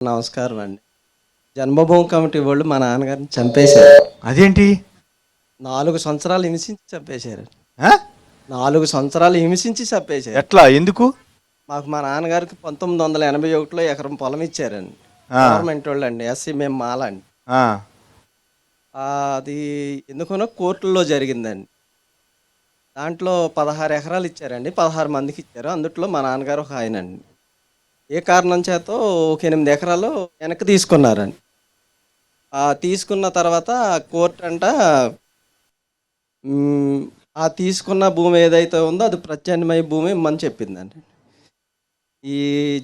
నమస్కారం అండి. జన్మభూమి కమిటీ వాళ్ళు మా నాన్నగారిని చంపేశారు. అదేంటి? 4 సంవత్సరాలు హింసించి చంపేశారు. ఆ? 4 సంవత్సరాలు హింసించి చంపేశారు. ఎట్లా? ఎందుకు? మాకు మా నాన్నగారికి 1981లో ఎకరం పొలం ఇచ్చారండి. ఆ, గవర్నమెంట్ వాళ్ళండి. ఎస్సీ మేము మాలండి. ఆ, అది ఎందుకనో కోర్టుల్లో జరిగిందండి. దాంట్లో 16 ఎకరాలు ఇచ్చారండి. 16 మందికి ఇచ్చారు. అందుట్లో మా నాన్నగారు ఒక ఆయనండి. ఏ కారణం చేతో ఒక 8 ఎకరాలు వెనక్కి తీసుకున్నారండి. తీసుకున్న తర్వాత కోర్టు అంట హ్మ్. ఆ తీసుకున్న భూమి ఏదైతే ఉందో అది ప్రత్యామ్నాయ భూమి ఇమ్మని చెప్పిందండి. ఈ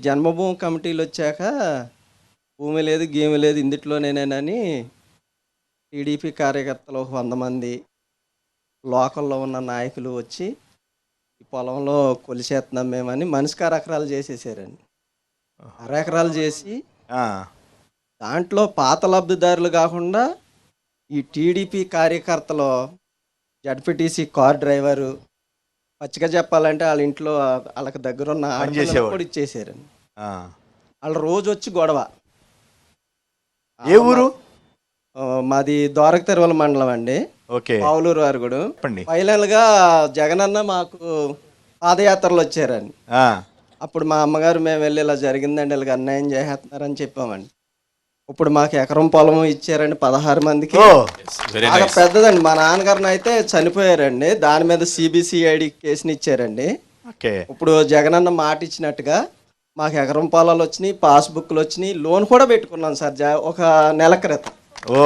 జన్మభూమి కమిటీలొచ్చాక భూమి లేదు, గీమి లేదు ఇందుట్లోనేనని టీడీపీ కార్యకర్తలు ఒక 100 మంది, లోకల్‌లో ఉన్న నాయకులు వచ్చి ఈ పొలంలో కొలిచేస్తున్నాం మేమని మనిషికి అరెకరాలు చేసేసారండి. అరెకరాలు చేసి ఆ. దాంట్లో పాత లబ్ధిదారులు కాకుండా ఈ టీడీపీ కార్యకర్తలు జడ్పీటీసీ కార్ డ్రైవరు పచ్చిగా చెప్పాలంటే వాళ్ళ ఇంట్లో వాళ్ళకి దగ్గరున్న ఆడపిల్లలకు పనిచేసేవాడు. కూడా ఇచ్చేసారండి. ఆ. వాళ్ళు రోజు వచ్చి గొడవ. ఏ ఊరు? మాది ద్వారక తిరుమల మండలం అండి. ఓకే, పావులూరు అరుగుడు. చెప్పండి. ఫైనల్గా జగనన్న మాకు పాదయాత్రలు వచ్చారండి. ఆ, అప్పుడు మా అమ్మగారు మేము వెళ్ళి ఇలా జరిగిందండి, ఇలాగ అన్యాయం చేసేస్తున్నారని చెప్పామండి. ఇప్పుడు మాకు ఎకరం పొలం ఇచ్చారండి 16 మందికి. ఓ, బాగా పెద్దదండి. మా నాన్నగారిని అయితే చనిపోయారండి. దాని మీద సిబిసిఐడి కేసుని ఇచ్చారండి. ఓకే. ఇప్పుడు జగనన్న మాట ఇచ్చినట్టుగా మాకు ఎకరం పొలాలు వచ్చినాయి, పాస్బుక్లు వచ్చినాయి, లోన్ కూడా పెట్టుకున్నాం సార్ ఒక నెల క్రితం. ఓ,